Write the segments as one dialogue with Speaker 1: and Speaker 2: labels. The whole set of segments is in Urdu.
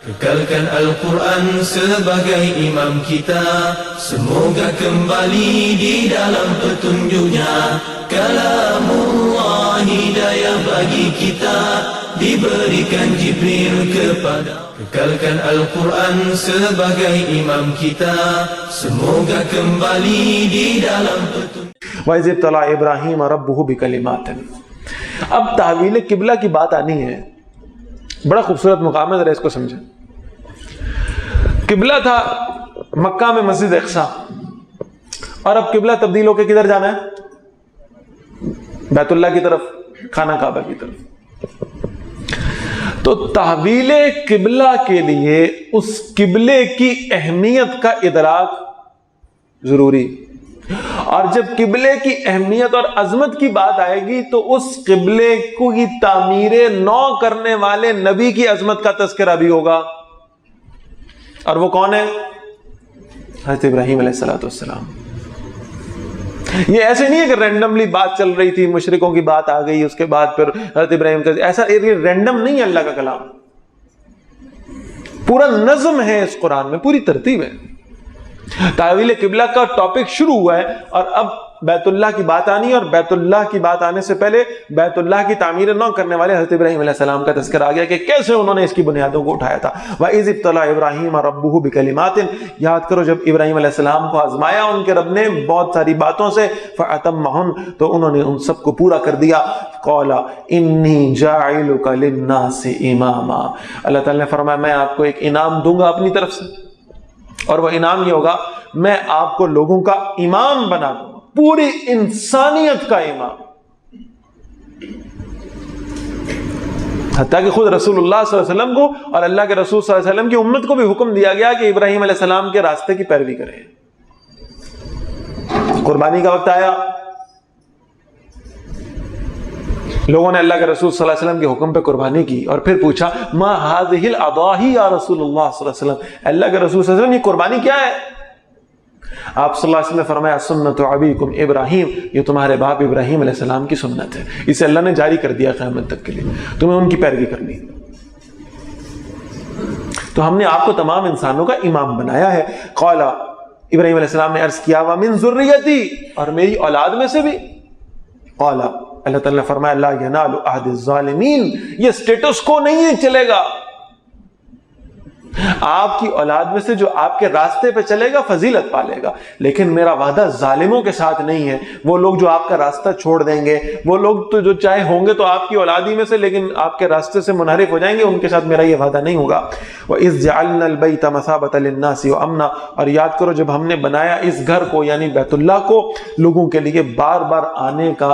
Speaker 1: Kekalkan Al-Quran sebagai imam kita, semoga kembali di dalam petunjuknya. Kalamullah hidayah bagi kita, diberikan Jibril kepada. Kekalkan Al-Quran sebagai imam kita, semoga kembali di dalam petunjuk.
Speaker 2: وَإِذِ ابْتَلَىٰ إِبْرَاهِيمَ رَبُّهُ بِكَلِمَاتٍ. اب تحویل قبلہ کی بات آنی ہے، بڑا خوبصورت مقام ہے، ذرا اس کو سمجھیں. قبلہ تھا مکہ میں مسجد اقصی، اور اب قبلہ تبدیل ہو کے کدھر جانا ہے؟ بیت اللہ کی طرف، خانہ کعبہ کی طرف. تو تحویل قبلہ کے لیے اس قبلے کی اہمیت کا ادراک ضروری، اور جب قبلے کی اہمیت اور عظمت کی بات آئے گی تو اس قبلے کو کی تعمیر نو کرنے والے نبی کی عظمت کا تذکرہ بھی ہوگا. اور وہ کون ہے؟ حضرت ابراہیم علیہ السلام. یہ ایسے نہیں ہے کہ رینڈملی بات چل رہی تھی، مشرکوں کی بات آ گئی، اس کے بعد پھر حضرت ابراہیم کا، ایسا رینڈم نہیں ہے. اللہ کا کلام پورا نظم ہے، اس قرآن میں پوری ترتیب ہے. تحویل قبلہ کا ٹاپک شروع ہوا ہے، اور اب بیت اللہ کی بات آنی ہے، اور بیت اللہ کی بات آنے سے پہلے بیت اللہ کی تعمیر نو کرنے والے حضرت ابراہیم علیہ السلام کا تذکرہ آ گیا کہ کیسے انہوں نے اس کی بنیادوں کو اٹھایا تھا. وَإِذِ ابْتَلَىٰ إِبْرَاهِيمَ رَبُّهُ بِكَلِمَاتٍ. یاد کرو جب ابراہیم علیہ السلام کو آزمایا ان کے رب نے بہت ساری باتوں سے، فَأَتَمَّهُنَّ، تو انہوں نے ان سب کو پورا کر دیا. قَالَ إِنِّي جَاعِلُكَ لِلنَّاسِ إِمَامًا. اللہ تعالیٰ نے فرمایا میں آپ کو ایک انعام دوں گا اپنی طرف سے، اور وہ انعام یہ ہوگا میں آپ کو لوگوں کا امام بنا دوں، پوری انسانیت کا امام. حتیٰ کہ خود رسول اللہ صلی اللہ علیہ وسلم کو اور اللہ کے رسول صلی اللہ علیہ وسلم کی امت کو بھی حکم دیا گیا کہ ابراہیم علیہ السلام کے راستے کی پیروی کریں. قربانی کا وقت آیا، لوگوں نے اللہ کے رسول صلی اللہ علیہ وسلم کے حکم پہ قربانی کی، اور پھر پوچھا ما هذه الاضاحی یا رسول اللہ صلی اللہ علیہ وسلم، اللہ کے رسول صلی اللہ علیہ وسلم یہ قربانی کیا ہے؟ آپ صلی اللہ علیہ وسلم نے فرمایا سنت ابیکم ابراہیم، یہ تمہارے باپ ابراہیم علیہ السلام کی سنت ہے، اسے اللہ نے جاری کر دیا قیامت تک کے لیے، تمہیں ان کی پیروی کرنی. تو ہم نے آپ کو تمام انسانوں کا امام بنایا ہے. قال ابراہیم علیہ السلام نے عرض کیا ومن ذریتی، اور میری اولاد میں سے بھی. قال اللہ تعالیٰ نے فرمایا لا ینال عہد الظالمین، یہ سٹیٹس کو نہیں چلے گا. آپ کی اولاد میں سے جو آپ کے راستے پہ چلے گا فضیلت پالے گا، لیکن میرا وعدہ ظالموں کے ساتھ نہیں ہے. وہ لوگ جو آپ کا راستہ چھوڑ دیں گے، وہ لوگ تو جو چاہے ہوں گے تو آپ کی اولادی میں سے، لیکن آپ کے راستے سے منحرف ہو جائیں گے، ان کے ساتھ میرا یہ وعدہ نہیں ہوگا. وَإِذْ جَعَلْنَا الْبَيْتَ مَثَابَةً لِلنَّاسِ وَأَمْنًا، اور یاد کرو جب ہم نے بنایا اس گھر کو یعنی بیت اللہ کو لوگوں کے لیے بار بار آنے کا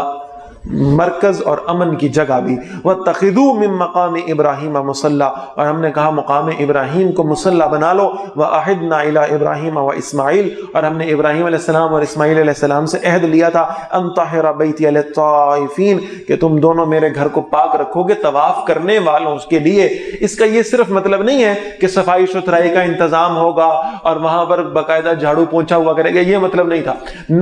Speaker 2: مرکز اور امن کی جگہ بھی. وَاتَّخِذُوا مِن مَقَامِ إِبْرَاهِيمَ مُصَلَّى، اور ہم نے کہا مقام ابراہیم کو مصلی بنا لو. وَأَعِدْنَا إِلَىٰ إِبْرَاهِيمَ وَإِسْمَاعِيلَ، اور ہم نے ابراہیم علیہ السلام اور اسماعیل علیہ السلام سے عہد لیا تھا أَن طَهِرَ بَيْتِيَ لِلطَّائِفِينَ، کہ تم دونوں میرے گھر کو پاک رکھو گے طواف کرنے والوں کے لیے. اس کا یہ صرف مطلب نہیں ہے کہ صفائی ستھرائی کا انتظام ہوگا اور وہاں پر باقاعدہ جھاڑو پونچھا ہوا کرے گا، یہ مطلب نہیں تھا.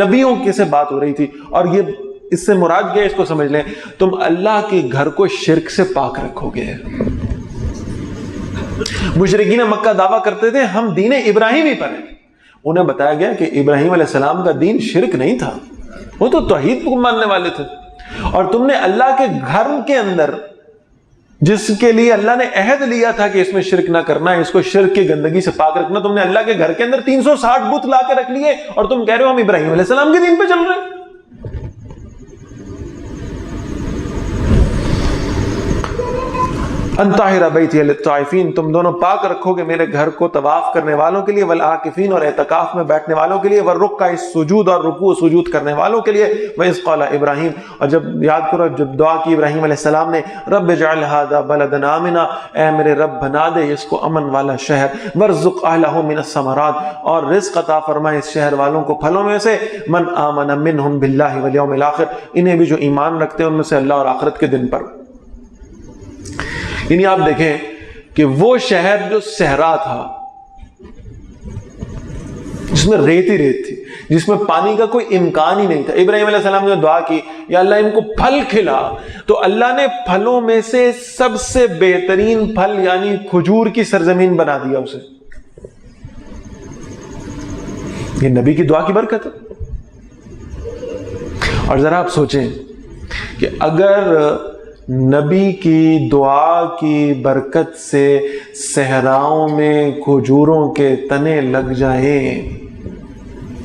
Speaker 2: نبیوں کی سے بات ہو رہی تھی، اور یہ اس سے مراد کیا ہے اس کو سمجھ لیں. تم اللہ کے گھر کو شرک سے پاک رکھو گے. مشرکین مکہ دعویٰ کرتے تھے ہم دین ابراہیمی پر ہیں. انہیں بتایا گیا کہ ابراہیم علیہ السلام کا دین شرک نہیں تھا، وہ تو توحید کو ماننے والے تھے. اور تم نے اللہ کے گھر کے اندر جس کے لیے اللہ نے عہد لیا تھا کہ اس میں شرک نہ کرنا ہے، اس کو شرک کی گندگی سے پاک رکھنا، تم نے اللہ کے گھر کے اندر 360 بت لا کے رکھ لیے، اور تم کہہ رہے ہو ہم ابراہیم علیہ السلام کے دین پہ چل رہے ہیں. ان طاہر بیتی للطائفین، تم دونوں پاک رکھو گے میرے گھر کو طواف کرنے والوں کے لیے، والعاکفین، اور اعتکاف میں بیٹھنے والوں کے لیے، والرکع السجود، اور رکوع سجود کرنے والوں کے لیے. وَإِذْ قَالَ ابراہیم، اور جب یاد کرو جب دعا کی ابراہیم علیہ السلام نے رب اجعل هذا بلدا آمنا، اے میرے رب بنا دے اس کو امن والا شہر، وارزق اہلہ من الثمرات، اور رزق عطا فرمائے اس شہر والوں کو پھلوں میں سے، من آمن منہم باللہ والیوم الآخر، انہیں بھی جو ایمان رکھتے ہیں ان میں سے اللہ اور آخرت کے دن پر. یعنی آپ دیکھیں کہ وہ شہر جو صحرا تھا، جس میں ریت ہی ریت تھی، جس میں پانی کا کوئی امکان ہی نہیں تھا۔ ابراہیم علیہ السلام نے دعا کی یا اللہ ان کو پھل کھلا، تو اللہ نے پھلوں میں سے سب سے بہترین پھل یعنی کھجور کی سرزمین بنا دیا اسے۔ یہ نبی کی دعا کی برکت ہے۔ اور ذرا آپ سوچیں کہ اگر نبی کی دعا کی برکت سے صحراؤں میں کھجوروں کے تنے لگ جائیں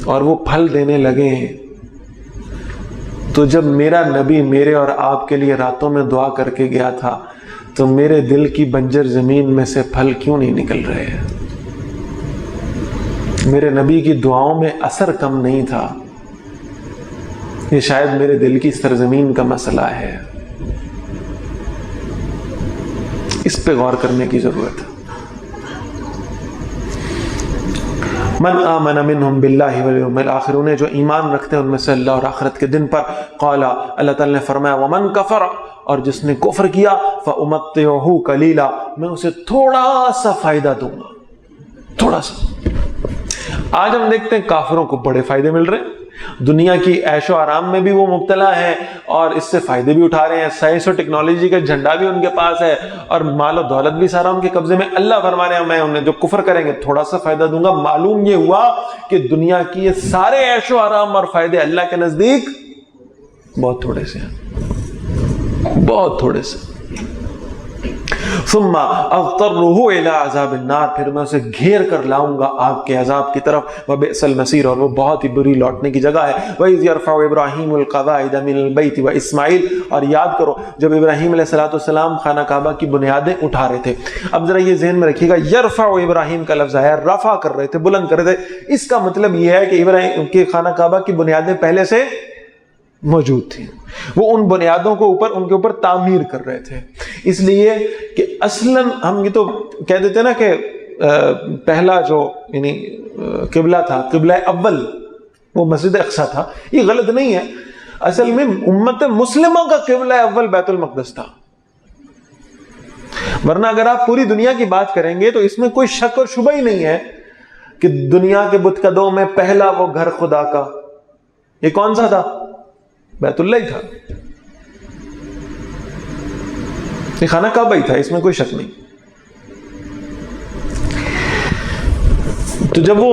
Speaker 2: اور وہ پھل دینے لگیں، تو جب میرا نبی میرے اور آپ کے لیے راتوں میں دعا کر کے گیا تھا تو میرے دل کی بنجر زمین میں سے پھل کیوں نہیں نکل رہے ہیں؟ میرے نبی کی دعاؤں میں اثر کم نہیں تھا۔ یہ شاید میرے دل کی سرزمین کا مسئلہ ہے، اس پہ غور کرنے کی ضرورت ہے۔ من آمن منہم باللہ والیوم الآخر، انہیں جو ایمان رکھتے ہیں ان میں سے اللہ اور آخرت کے دن پر، قال اللہ تعالیٰ نے فرمایا ومن کفر، اور جس نے کفر کیا فأمتعہ قلیلا، میں اسے تھوڑا سا فائدہ دوں گا، تھوڑا سا۔ آج ہم دیکھتے ہیں کافروں کو بڑے فائدے مل رہے ہیں، دنیا کی عیش و آرام میں بھی وہ مبتلا ہیں اور اس سے فائدے بھی اٹھا رہے ہیں، سائنس اور ٹیکنالوجی کا جھنڈا بھی ان کے پاس ہے اور مال و دولت بھی سارا ان کے قبضے میں۔ اللہ فرما رہے ہیں میں انہیں جو کفر کریں گے تھوڑا سا فائدہ دوں گا۔ معلوم یہ ہوا کہ دنیا کی یہ سارے عیش و آرام اور فائدے اللہ کے نزدیک بہت تھوڑے سے ہیں، بہت تھوڑے سے۔ ثم اضطره الى عذاب النار، پھر میں اسے گھیر کر لاؤں گا آگ کے عذاب کی طرف، وبئس المصیر، اور وہ بہت ہی بری لوٹنے کی جگہ ہے۔ وَإِذْ يَرْفَعُ إِبْرَاهِيمُ الْقَوَاعِدَ مِنَ الْبَيْتِ وَإِسْمَاعِيلُ، اور یاد کرو جب ابراہیم علیہ السلام خانہ کعبہ کی بنیادیں اٹھا رہے تھے۔ اب ذرا یہ ذہن میں رکھیے گا، یرفع ابراہیم کا لفظ ہے، رفع کر رہے تھے، بلند کر رہے تھے، اس کا مطلب یہ ہے کہ ابراہیم کی خانہ کعبہ کی بنیادیں پہلے سے موجود تھی، وہ ان بنیادوں کو ان کے اوپر تعمیر کر رہے تھے۔ اس لیے کہ اصلاً ہم یہ تو کہہ دیتے ہیں نا کہ پہلا جو یعنی قبلہ تھا، قبلہ اول وہ مسجد اقصیٰ تھا، یہ غلط نہیں ہے، اصل میں امت مسلموں کا قبلہ اول بیت المقدس تھا۔ ورنہ اگر آپ پوری دنیا کی بات کریں گے تو اس میں کوئی شک اور شبہ ہی نہیں ہے کہ دنیا کے بت قدوں میں پہلا وہ گھر خدا کا یہ کون سا تھا؟ بیت اللہ ہی تھا، یہ خانہ کعبہ ہی تھا، اس میں کوئی شک نہیں۔ تو جب وہ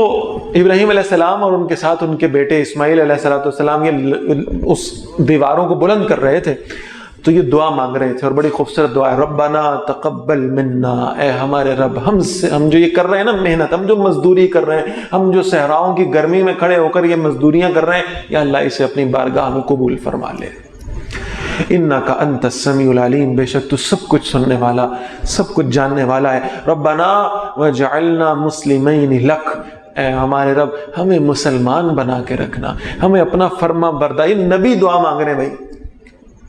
Speaker 2: ابراہیم علیہ السلام اور ان کے ساتھ ان کے بیٹے اسماعیل علیہ السلام یہ اس دیواروں کو بلند کر رہے تھے تو یہ دعا مانگ رہے تھے، اور بڑی خوبصورت دعا ہے، ربنا تقبل منا، اے ہمارے رب ہم جو یہ کر رہے ہیں نا محنت، ہم جو مزدوری کر رہے ہیں، ہم جو صحراؤں کی گرمی میں کھڑے ہو کر یہ مزدوریاں کر رہے ہیں، یا اللہ اسے اپنی بارگاہ میں قبول فرما لے۔ انک انت السمیع العلیم، بے شک تو سب کچھ سننے والا، سب کچھ جاننے والا ہے۔ ربنا وجعلنا مسلمین لک، اے ہمارے رب ہمیں مسلمان بنا کے رکھنا، ہمیں اپنا فرما بردار۔ نبی دعا مانگ رہے ہیں بھائی،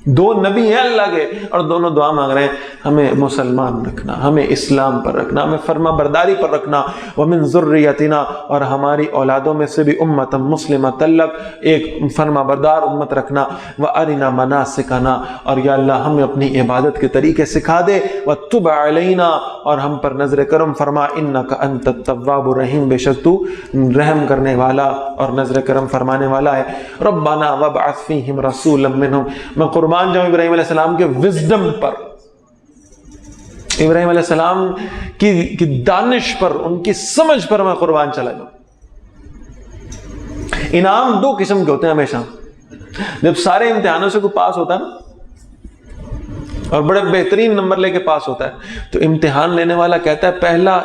Speaker 2: دو نبی ہیں اللہ کے اور دونوں دعا مانگ رہے ہیں، ہمیں مسلمان رکھنا، ہمیں اسلام پر رکھنا، ہمیں فرما برداری پر رکھنا، ومن ذریتنا، اور ہماری اولادوں میں سے بھی امتا مسلمۃ لک، ایک فرما بردار امت رکھنا، وارنا مناسکنا، اور یا اللہ ہمیں اپنی عبادت کے طریقے سکھا دے، وتب علینا، اور ہم پر نظر کرم فرما، انک انت التواب الرحیم، بے شک تو رحم کرنے والا اور نظر کرم فرمانے والا ہے۔ ربنا وابعث فیہم رسولا منہم، میں قربان جاؤں ابراہیم علیہ السلام کے وزڈم پر، ابراہیم علیہ السلام کی دانش پر، ان کی سمجھ پر میں قربان چلا جاؤں۔ انعام دو قسم کے ہوتے ہیں ہمیشہ، جب سارے امتحانوں سے کوئی پاس ہوتا ہے نا اور بڑے بہترین نمبر لے کے پاس ہوتا ہے تو امتحان لینے والا کہتا ہے پہلا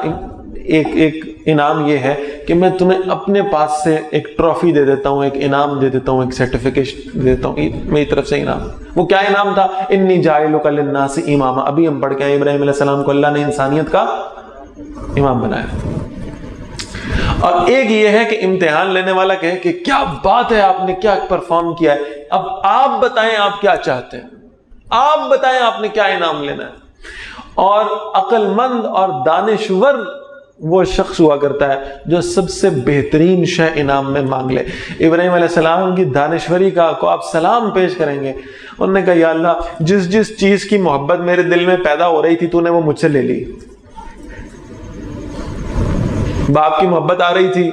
Speaker 2: ایک انعام یہ ہے کہ میں تمہیں اپنے پاس سے ایک ٹرافی دے دیتا ہوں، ایک انعام دے دیتا ہوں، ایک سرٹیفکیٹ دے دیتا ہوں، میری طرف سے انعام۔ وہ کیا انعام تھا؟ انی جاعلک للناس اماما، ابھی ہم پڑھ کے آئے ابراہیم علیہ السلام کو اللہ نے انسانیت کا امام بنایا۔ اور ایک یہ ہے کہ امتحان لینے والا کہے کہ کیا بات ہے، آپ نے کیا پرفارم کیا ہے، اب آپ بتائیں آپ کیا چاہتے ہیں، آپ بتائیں آپ نے کیا انعام لینا ہے۔ اور عقل مند اور دانشور وہ شخص ہوا کرتا ہے جو سب سے بہترین شے انعام میں مانگ لے۔ ابراہیم علیہ السلام کی دانشوری کا کو آپ سلام پیش کریں گے، انہوں نے کہا یا اللہ جس چیز کی محبت میرے دل میں پیدا ہو رہی تھی تو نے وہ مجھ سے لے لی۔ باپ کی محبت آ رہی تھی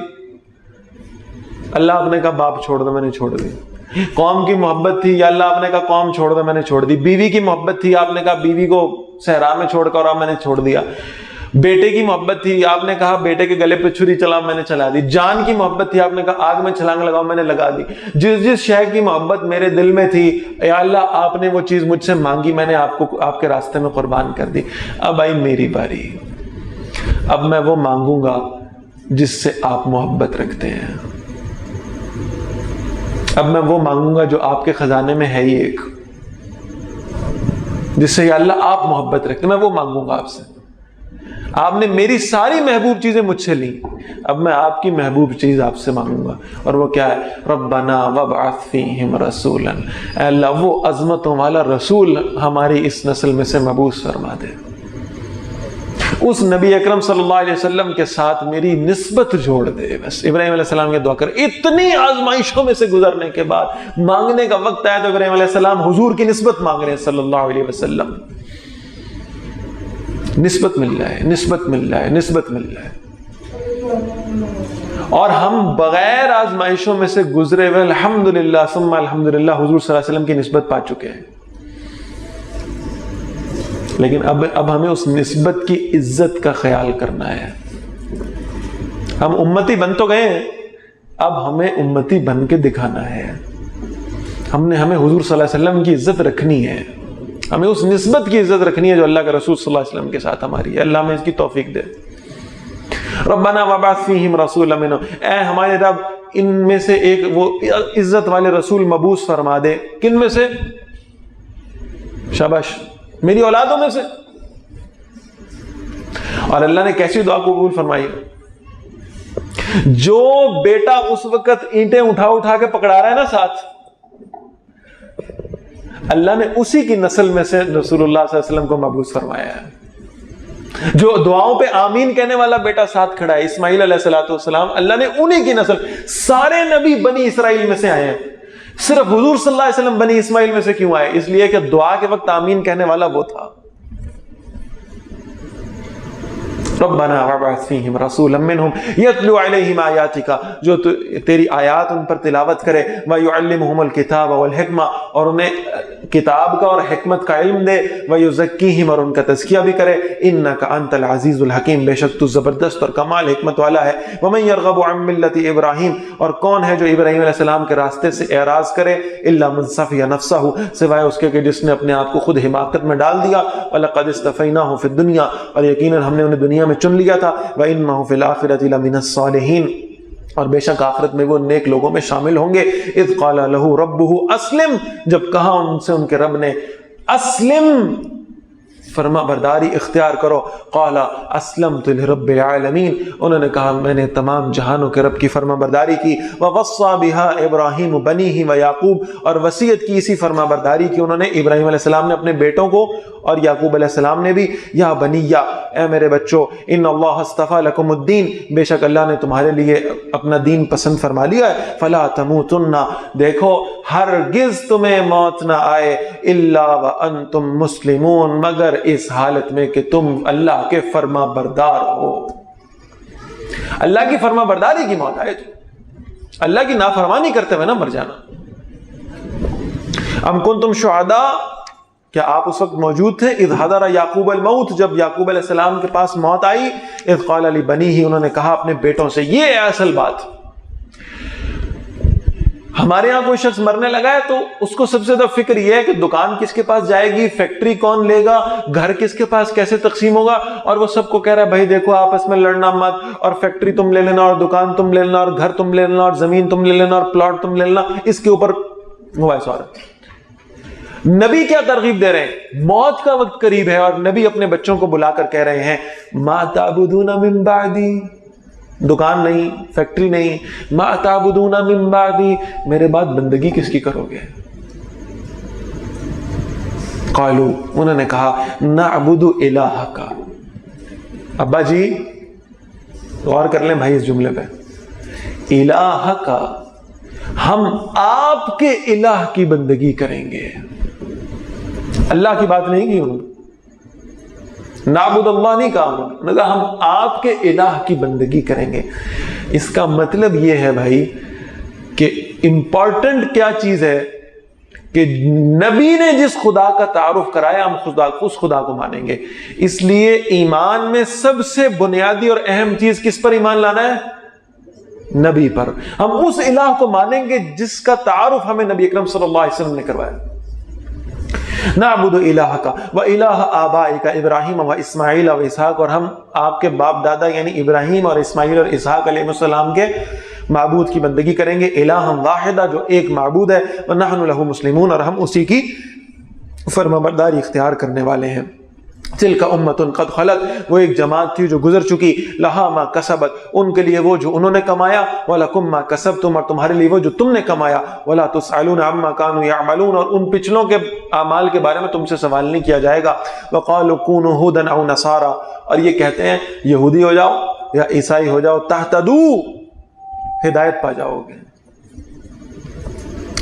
Speaker 2: اللہ آپ نے کہا باپ چھوڑ دو، میں نے چھوڑ دی۔ قوم کی محبت تھی، یا اللہ آپ نے کہا قوم چھوڑ دو، میں نے چھوڑ دی۔ بیوی کی محبت تھی، آپ نے کہا بیوی کو صحرا میں چھوڑ کر آؤ، میں نے چھوڑ دیا۔ بیٹے کی محبت تھی، آپ نے کہا بیٹے کے گلے پہ چھری چلاؤ، میں نے چلا دی۔ جان کی محبت تھی، آپ نے کہا آگ میں چھلانگ لگاؤ، میں نے لگا دی۔ جس شے کی محبت میرے دل میں تھی، یا اللہ آپ نے وہ چیز مجھ سے مانگی، میں نے آپ کے راستے میں قربان کر دی۔ اب آئی میری باری، اب میں وہ مانگوں گا جس سے آپ محبت رکھتے ہیں۔ اب میں وہ مانگوں گا جو آپ کے خزانے میں ہے ہی ایک، جس سے یا اللہ آپ محبت رکھتے ہیں، میں وہ مانگوں گا آپ سے۔ آپ نے میری ساری محبوب چیزیں مجھ سے لی، اب میں آپ کی محبوب چیز آپ سے مانگوں گا، اور وہ کیا ہے؟ ربنا وابعث فیہم رسولا، اے اللہ وہ عظمتوں والا رسول ہماری اس نسل میں سے مبعوث فرما دے، اس نبی اکرم صلی اللہ علیہ وسلم کے ساتھ میری نسبت جوڑ دے۔ بس ابراہیم علیہ السلام کی دعا کر، اتنی آزمائشوں میں سے گزرنے کے بعد مانگنے کا وقت آیا تو ابراہیم علیہ السلام حضور کی نسبت مانگ رہے ہیں صلی اللہ علیہ وسلم۔ نسبت مل جائے، نسبت مل جائے، نسبت مل جائے۔ اور ہم بغیر آزمائشوں میں سے گزرے ہوئے الحمدللہ ثم الحمدللہ حضور صلی اللہ علیہ وسلم کی نسبت پا چکے ہیں، لیکن اب ہمیں اس نسبت کی عزت کا خیال کرنا ہے۔ ہم امتی بن تو گئے ہیں، اب ہمیں امتی بن کے دکھانا ہے۔ ہمیں حضور صلی اللہ علیہ وسلم کی عزت رکھنی ہے، ہمیں اس نسبت کی عزت رکھنی ہے جو اللہ کے رسول صلی اللہ علیہ وسلم کے ساتھ ہماری ہے۔ اللہ ہمیں اس کی توفیق دے۔ ربنا وابعث فیہم رسولا منہم، اے ہمارے رب ان میں سے ایک وہ عزت والے رسول مبعوث فرما دے۔ کن میں سے؟ شاباش، میری اولادوں میں سے۔ اور اللہ نے کیسی دعا قبول فرمائی؟ جو بیٹا اس وقت اینٹیں اٹھا کے پکڑا رہا ہے نا ساتھ، اللہ نے اسی کی نسل میں سے رسول اللہ صلی اللہ علیہ وسلم کو مبعوث فرمایا ہے۔ جو دعاؤں پہ آمین کہنے والا بیٹا ساتھ کھڑا ہے اسماعیل علیہ السلام، اللہ نے انہی کی نسل، سارے نبی بنی اسرائیل میں سے آئے ہیں، صرف حضور صلی اللہ علیہ وسلم بنی اسماعیل میں سے کیوں آئے؟ اس لیے کہ دعا کے وقت آمین کہنے والا وہ تھا۔ ربنا وابعث فیہم رسولا منہم یتلو علیہم آیاتک، جو تیری آیات ان پر تلاوت کرے، ویعلمہم الکتاب والحکمہ، اور انہیں کتاب کا اور حکمت کا علم دے، ویزکیہم، اور ان کا تزکیہ بھی کرے، انک انت العزیز الحکیم، بے شک تو زبردست اور کمال حکمت والا ہے۔ ومن یرغب عن ملت ابراہیم، اور کون ہے جو ابراہیم علیہ السلام کے راستے سے اعراض کرے، الا من صفی نفسہ، سوائے اس کے کہ جس نے اپنے آپ کو خود حماقت میں ڈال دیا، وَلَقَدْ اصْطَفَيْنَاهُ فِي الدُّنْيَا، اور یقیناً ہم نے انہیں دنیا میں چن لیا تھا، وَإِنَّهُ فِي الْآخِرَةِ لَمِنَ الصَّالِحِينَ، اور بے شک آخرت میں وہ نیک لوگوں میں شامل ہوں گے۔ اذ قال له ربه اسلم، جب کہا ان سے ان کے رب نے اسلم، فرما برداری اختیار کرو، قال اسلمت لرب العالمین، انہوں نے کہا میں نے تمام جہانوں کے رب کی فرما برداری کی۔ ووصى بها ابراہیم بنیہ ویعقوب، اور وصیت کی اسی فرما برداری کی انہوں نے، ابراہیم علیہ السلام نے اپنے بیٹوں کو اور یعقوب علیہ السلام نے بھی، یا بنیہ، اے میرے بچوں، ان اللہ اصطفى لکم الدین، بے شک اللہ نے تمہارے لیے اپنا دین پسند فرما لیا ہے، فلا تموتن، دیکھو ہرگز تمہیں موت نہ آئے، الا وانتم مسلمون، مگر اس حالت میں کہ تم اللہ کے فرما بردار ہو۔ اللہ کی فرما برداری کی موت آئے، تو اللہ کی نافرمانی کرتے ہوئے نہ مر جانا۔ ام کنتم شہداء، کیا آپ اس وقت موجود تھے؟ اذ حضر یعقوب الموت، جب یعقوب علیہ السلام کے پاس موت آئی، اذ قال لبنیہ، انہوں نے کہا اپنے بیٹوں سے، یہ ہے اصل بات۔ ہمارے ہاں کوئی شخص مرنے لگا ہے تو اس کو سب سے زیادہ فکر یہ ہے کہ دکان کس کے پاس جائے گی، فیکٹری کون لے گا، گھر کس کے پاس کیسے تقسیم ہوگا، اور وہ سب کو کہہ رہا ہے بھائی دیکھو آپس میں لڑنا مت، اور فیکٹری تم لے لینا، اور دکان تم لے لینا، اور گھر تم لے لینا، اور زمین تم لے لینا، اور پلاٹ تم لے لینا، اس کے اوپر وہ ایسا ہو رہا ہے۔ نبی کیا ترغیب دے رہے ہیں؟ موت کا وقت قریب ہے، اور نبی اپنے بچوں کو بلا کر کہہ رہے ہیں ما تعبدون من بعدی، دکان نہیں، فیکٹری نہیں، ما تعبدون من بعدی، میرے بعد بندگی کس کی کرو گے؟ قالو، انہوں نے کہا نعبد الہک، ابا جی غور کر لیں بھائی اس جملے پہ، الہک، ہم آپ کے الہ کی بندگی کریں گے۔ اللہ کی بات نہیں کی انہوں نے، نعبد اللہ نہیں کہا انہوں نے، کہا ہم آپ کے الہ کی بندگی کریں گے۔ اس کا مطلب یہ ہے بھائی کہ امپورٹنٹ کیا چیز ہے کہ نبی نے جس خدا کا تعارف کرایا ہم اس خدا کو مانیں گے. اس لیے ایمان میں سب سے بنیادی اور اہم چیز کس پر ایمان لانا ہے؟ نبی پر. ہم اس الہ کو مانیں گے جس کا تعارف ہمیں نبی اکرم صلی اللہ علیہ وسلم نے کروایا. نعبد الہک و الہ آبائک ابراہیم و اسماعیل و اسحاق، اور ہم آپ کے باپ دادا یعنی ابراہیم اور اسماعیل اور اسحاق علیہ السلام کے معبود کی بندگی کریں گے. الہ واحدہ، جو ایک معبود ہے. ونحن لہ مسلمون، اور ہم اسی کی فرمانبرداری اختیار کرنے والے ہیں. تلک امۃ قد خلت، وہ ایک جماعت تھی جو گزر چکی. لہا ما کسبت، ان کے لیے وہ جو انہوں نے کمایا. ولکم ما کسبتم، اور تمہارے لیے وہ جو تم نے کمایا. ولا تسألون عما كانوا يعملون، اور ان پچھلوں کے اعمال کے بارے میں تم سے سوال نہیں کیا جائے گا. وقالوا كونوا هودا او نصارى، اور یہ کہتے ہیں یہودی ہو جاؤ یا عیسائی ہو جاؤ، تہتدوا، ہدایت پا جاؤ گے.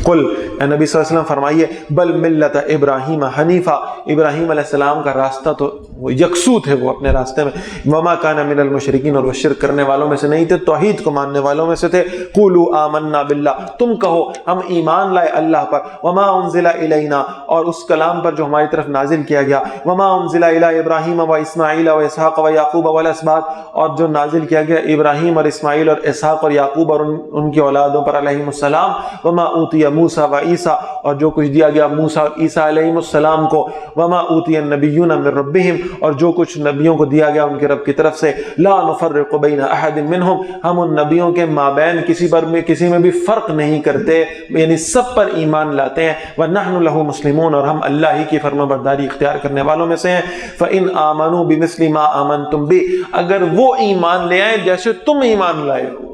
Speaker 2: قل، اے نبی صلی اللہ علیہ وسلم فرمائیے، بل ملت ابراہیم حنیفہ، ابراہیم علیہ السلام کا راستہ تو وہ یکسو تھے، وہ اپنے راستے میں. وما کان من المشرکین، اور وہ شرک کرنے والوں میں سے نہیں تھے، توحید کو ماننے والوں میں سے تھے. قولوا آمنا باللہ، تم کہو ہم ایمان لائے اللہ پر. وما انزل الینا، اور اس کلام پر جو ہماری طرف نازل کیا گیا. وما انزل الی ابراہیم و اسماعیل و اسحاق و یعقوب والاسباط، اور جو نازل کیا گیا ابراہیم اور اسماعیل اور اسحاق اور یعقوب اور ان کی اولادوں پر علیہم السلام. وما اوتی موسیٰ و عیسیٰ، اور جو کچھ دیا گیا موسیٰ اور عیسیٰ علیہ السلام کو. وما اوتی النبیون من ربہم، اور جو کچھ نبیوں کو دیا گیا ان کے رب کی طرف سے. لا نفرق بین احد منہم، ہم ان نبیوں کے مابین کسی میں بھی فرق نہیں کرتے، یعنی سب پر ایمان لاتے ہیں. ونحن لہ مسلمون، اور ہم اللہ ہی کی فرما برداری اختیار کرنے والوں میں سے ہیں. فإن آمنوا بمثل ما آمنتم بہ، اگر وہ ایمان لے آئیں جیسے تم ایمان لائے ہو.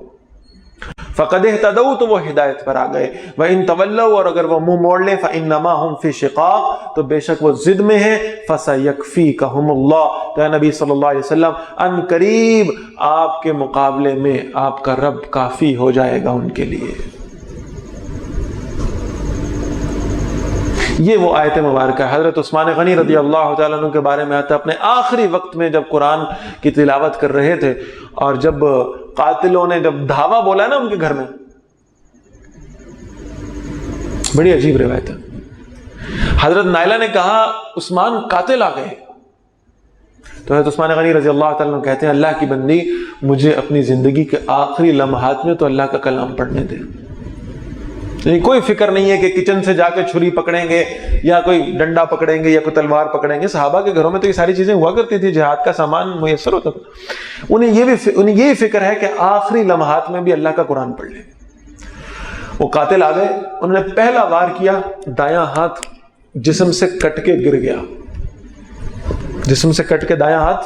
Speaker 2: فقد اہتدوا، تو وہ ہدایت پر آ گئے. وَإِن تَوَلَّوْا، اور اگر وہ منہ موڑ لیں، فَإِنَّمَا هُمْ فِي شِقَاقٍ، تو بے شک وہ ضد میں ہیں. فَسَيَكْفِيكَهُمُ اللَّهُ، تو اے نبی صلی اللہ علیہ وسلم ان قریب آپ کے مقابلے میں آپ کا رب کافی ہو جائے گا ان کے لیے. یہ وہ آیت مبارکہ ہے. حضرت عثمان غنی رضی اللہ تعالیٰ عنہ کے بارے میں آتا ہے، اپنے آخری وقت میں جب قرآن کی تلاوت کر رہے تھے، اور جب قاتلوں نے جب دھاوا بولا نا ان کے گھر میں، بڑی عجیب روایت ہے. حضرت نائلہ نے کہا عثمان قاتل آ گئے. تو حضرت عثمان غنی رضی اللہ تعالیٰ عنہ کہتے ہیں، اللہ کی بندی، مجھے اپنی زندگی کے آخری لمحات میں تو اللہ کا کلام پڑھنے دے. کوئی فکر نہیں ہے کہ کچن سے جا کے چھری پکڑیں گے یا کوئی ڈنڈا پکڑیں گے یا کوئی تلوار پکڑیں گے. صحابہ کے گھروں میں تو یہ ساری چیزیں ہوا کرتی تھی، جہاد کا سامان میسر ہوتا تھا. انہیں یہی فکر ہے کہ آخری لمحات میں بھی اللہ کا قرآن پڑھ لیں. وہ قاتل آ گئے، انہوں نے پہلا وار کیا، دایاں ہاتھ جسم سے کٹ کے گر گیا. جسم سے کٹ کے دایاں ہاتھ.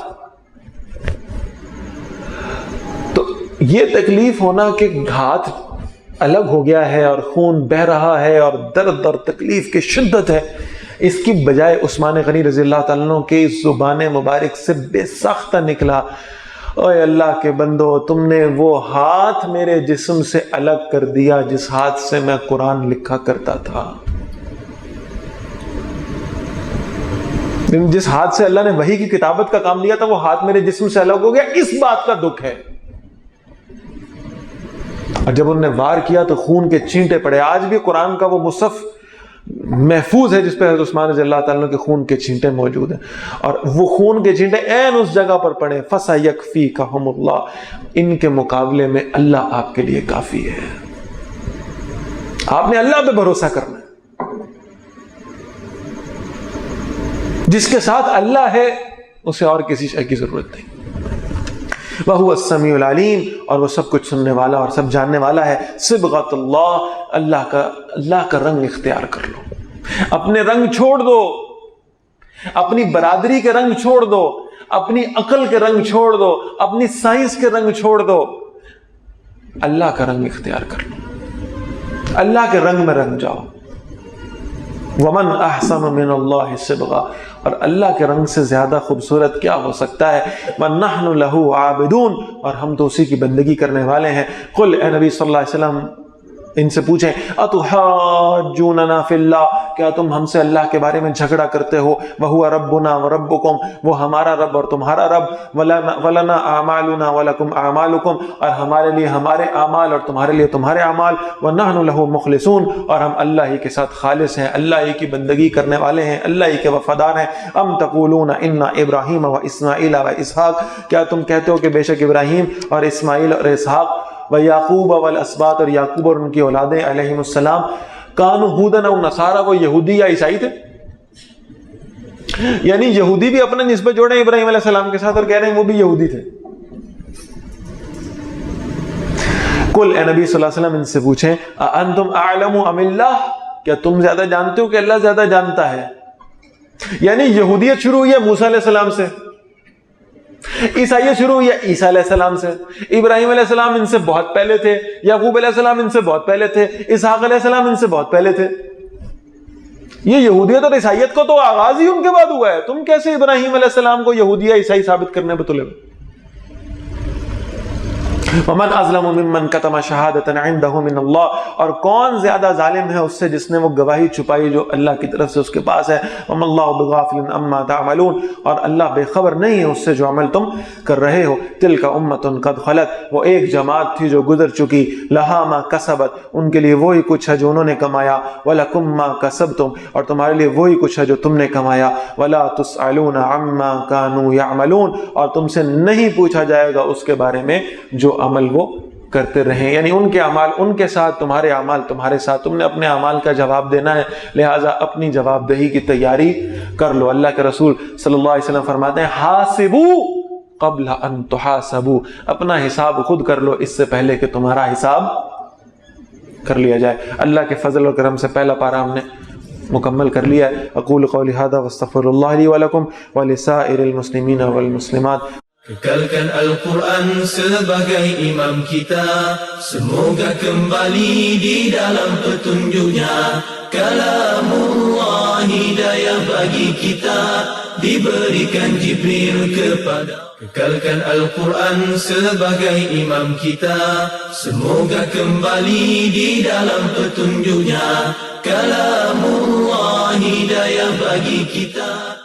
Speaker 2: تو یہ تکلیف ہونا کہ ہاتھ الگ ہو گیا ہے اور خون بہ رہا ہے اور درد اور تکلیف کی شدت ہے، اس کی بجائے عثمان غنی رضی اللہ تعالیٰ عنہ کی زبان مبارک سے بے ساختہ نکلا، اے اللہ کے بندو، تم نے وہ ہاتھ میرے جسم سے الگ کر دیا جس ہاتھ سے میں قرآن لکھا کرتا تھا. جس ہاتھ سے اللہ نے وحی کی کتابت کا کام لیا تھا، وہ ہاتھ میرے جسم سے الگ ہو گیا. اس بات کا دکھ ہے. اور جب انہوں نے وار کیا تو خون کے چینٹے پڑے. آج بھی قرآن کا وہ مصحف محفوظ ہے جس پہ حضرت عثمان رضی اللہ تعالیٰ کے خون کے چینٹے موجود ہیں، اور وہ خون کے چینٹے عین اس جگہ پر پڑے. فَسَيَكْفِيكَهُمُ اللَّهُ، ان کے مقابلے میں اللہ آپ کے لیے کافی ہے. آپ نے اللہ پہ بھروسہ کرنا ہے. جس کے ساتھ اللہ ہے اسے اور کسی شے کی ضرورت نہیں. وَهُوَ السَّمِيعُ الْعَلِيمُ، اور وہ سب کچھ سننے والا اور سب جاننے والا ہے. صبغۃ اللہ، اللہ کا رنگ اختیار کر لو. اپنے رنگ چھوڑ دو، اپنی برادری کے رنگ چھوڑ دو، اپنی عقل کے رنگ چھوڑ دو، اپنی سائنس کے رنگ چھوڑ دو. اللہ کا رنگ اختیار کر لو، اللہ کے رنگ میں رنگ جاؤ. وَمَنْ أَحْسَنُ مِنَ اللَّهِ صِبْغًا، اور اللہ کے رنگ سے زیادہ خوبصورت کیا ہو سکتا ہے. وَنَحْنُ لَهُ عَابِدُونَ، اور ہم تو اسی کی بندگی کرنے والے ہیں. قل، اے نبی صلی اللہ علیہ وسلم ان سے پوچھیں اتحاجوننا فی اللہ، کیا تم ہم سے اللہ کے بارے میں جھگڑا کرتے ہو، وہو ربنا وربکم، وہ ہمارا رب اور تمہارا رب، ولنا اعمالنا ولکم اعمالکم، اور ہمارے لیے ہمارے اعمال اور تمہارے لیے تمہارے اعمال، ونحن لہ مخلصون، اور ہم اللہ ہی کے ساتھ خالص ہیں، اللہ ہی کی بندگی کرنے والے ہیں، اللہ ہی کے وفادار ہیں۔ ام تقولون ان ابراہیم و اسماعیل و اسحاق، کیا تم کہتے ہو کہ بے شک ابراہیم اور اسماعیل اور اسحاق وَيَعْقُوبَ وَالْأَسْبَاطِ، اور یعقوب اور ان کی اولادیں علیہم السلام، کانوا ہودن او نصارا، وہ یہودی یا عیسائی تھے؟ یعنی یہودی بھی اپنے نسبت جوڑے ابراہیم علیہ السلام کے ساتھ اور کہہ رہے ہیں وہ بھی یہودی تھے۔ قل، اے نبی صلی اللہ علیہ وسلم ان سے پوچھیں، اَأَنْتُمْ أَعْلَمُ أَمِ اللَّهِ، کیا تم زیادہ جانتے ہو کہ اللہ زیادہ جانتا ہے؟ یعنی یہودیت شروع ہوئی ہے موسیٰ علیہ السلام سے، عیسائیت شروع ہوئی ہے عیسیٰ علیہ السلام سے، ابراہیم علیہ السلام ان سے بہت پہلے تھے، یعقوب علیہ السلام ان سے بہت پہلے تھے، اسحاق علیہ السلام ان سے بہت پہلے تھے۔ یہ یہودیت اور عیسائیت کو تو آغاز ہی ان کے بعد ہوا ہے، تم کیسے ابراہیم علیہ السلام کو یہودی یا عیسائی ثابت کرنے پہ تلے ہوئے؟ وَمَنْ أَظْلَمُ مِمَّنْ كَتَمَ شَهَادَةً عِنْدَهُ مِنَ اللَّهِ، اور کون زیادہ ظالم ہے اس سے جس نے وہ گواہی چھپائی جو اللہ کی طرف سے اس کے پاس ہے۔ وَمَا اللَّهُ بِغَافِلٍ عَمَّا تَعْمَلُونَ، اور اللہ بے خبر نہیں ہے اس سے جو عمل تم کر رہے ہو۔ تِلْكَ أُمَّةٌ قَدْ خَلَتْ، وہ ایک جماعت تھی جو گزر چکی، لَهَا مَا كَسَبَتْ، ان کے لیے وہی کچھ ہے جو انہوں نے کمایا، وَلَكُمْ مَا كَسَبْتُمْ، اور تمہارے لیے وہی کچھ ہے جو تم نے کمایا، وَلَا تُسْأَلُونَ عَمَّا كَانُوا يَعْمَلُونَ، اور تم سے نہیں پوچھا جائے گا اس کے بارے میں جو عمل وہ کرتے رہیں، یعنی ان کے اعمال ان کے ساتھ، تمہارے اعمال تمہارے ساتھ، تم نے اپنے اعمال کا جواب دینا ہے، لہٰذا اپنی جواب دہی کی تیاری کر لو۔ اللہ کے رسول صلی اللہ علیہ وسلم فرماتے ہیں حاسبوا قبل ان تحاسبوا، اپنا حساب خود کر لو اس سے پہلے کہ تمہارا حساب کر لیا جائے۔ اللہ کے فضل و کرم سے پہلا پارہ ہم نے مکمل کر لیا ہے۔ اقول قولی ھذا واستغفر اللہ لی ولکم ولسائر المسلمین والمسلمات۔
Speaker 1: Kekalkan Al-Quran sebagai imam kita, semoga kembali di dalam petunjuknya. Kalamullah hidayah bagi kita, diberikan Jibril kepada. Kekalkan Al-Quran sebagai imam kita, semoga kembali di dalam petunjuknya. Kalamullah hidayah bagi kita.